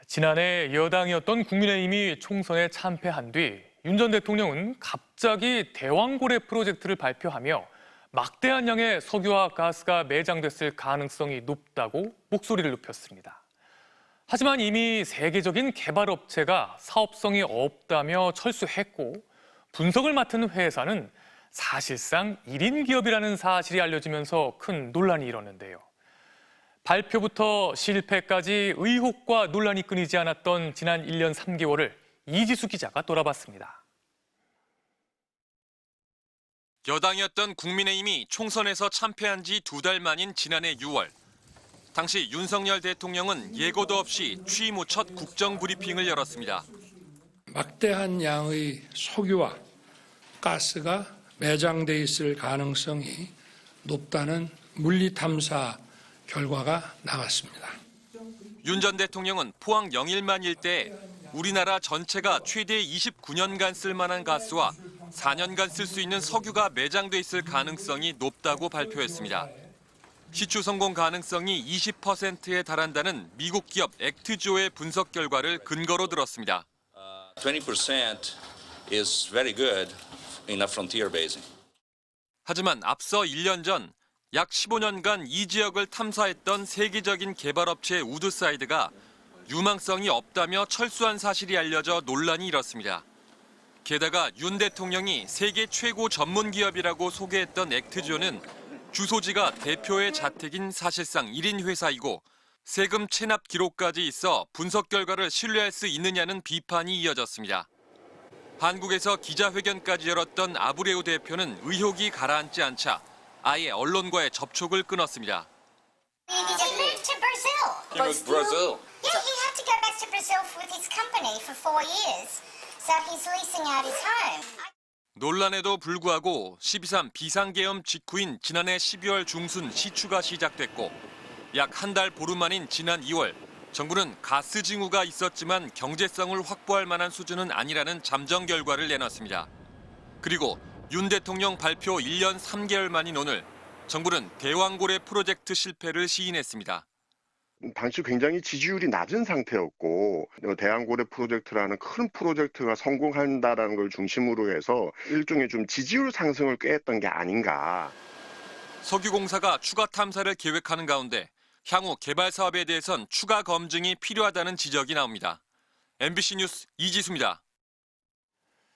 지난해 여당이었던 국민의힘이 총선에 참패한 뒤 윤 전 대통령은 갑자기 대왕고래 프로젝트를 발표하며 막대한 양의 석유와 가스가 매장됐을 가능성이 높다고 목소리를 높였습니다. 하지만 이미 세계적인 개발업체가 사업성이 없다며 철수했고 분석을 맡은 회사는 사실상 1인 기업이라는 사실이 알려지면서 큰 논란이 일었는데요. 발표부터 실패까지 의혹과 논란이 끊이지 않았던 지난 1년 3개월을 이지수 기자가 돌아봤습니다. 여당이었던 국민의힘이 총선에서 참패한 지 2달 만인 지난해 6월. 당시 윤석열 대통령은 예고도 없이 취임 후 첫 국정브리핑을 열었습니다. 막대한 양의 석유와 가스가 매장돼 있을 가능성이 높다는 물리탐사 결과가 나왔습니다. 윤 전 대통령은 포항 영일만 일대에 우리나라 전체가 최대 29년간 쓸 만한 가스와 4년간 쓸 수 있는 석유가 매장돼 있을 가능성이 높다고 발표했습니다. 시추 성공 가능성이 20%에 달한다는 미국 기업 액트조의 분석 결과를 근거로 들었습니다. 20% is very good in a frontier basin. 하지만 앞서 1년 전 약 15년간 이 지역을 탐사했던 세계적인 개발업체 우드사이드가 유망성이 없다며 철수한 사실이 알려져 논란이 일었습니다. 게다가 윤 대통령이 세계 최고 전문 기업이라고 소개했던 액트조는 주소지가 대표의 자택인 사실상 1인 회사이고 세금 체납 기록까지 있어 분석 결과를 신뢰할 수 있느냐는 비판이 이어졌습니다. 한국에서 기자회견까지 열었던 아브레우 대표는 의혹이 가라앉지 않자 아예 언론과의 접촉을 끊었습니다. He moved to Brazil. Brazil. Yeah, he had to go back to Brazil with his company for 4 years. So he's leasing out his home. 논란에도 불구하고 12.3 비상계엄 직후인 지난해 12월 중순 시추가 시작됐고 약 한 달 보름 만인 지난 2월 정부는 가스 징후가 있었지만 경제성을 확보할 만한 수준은 아니라는 잠정 결과를 내놨습니다. 그리고 윤 대통령 발표 1년 3개월 만인 오늘 정부는 대왕고래 프로젝트 실패를 시인했습니다. 당시 굉장히 지지율이 낮은 상태였고 대왕고래 프로젝트라는 큰 프로젝트가 성공한다라는 걸 중심으로 해서 일종의 좀 지지율 상승을 꾀했던 게 아닌가. 석유공사가 추가 탐사를 계획하는 가운데 향후 개발 사업에 대해선 추가 검증이 필요하다는 지적이 나옵니다. MBC 뉴스 이지수입니다.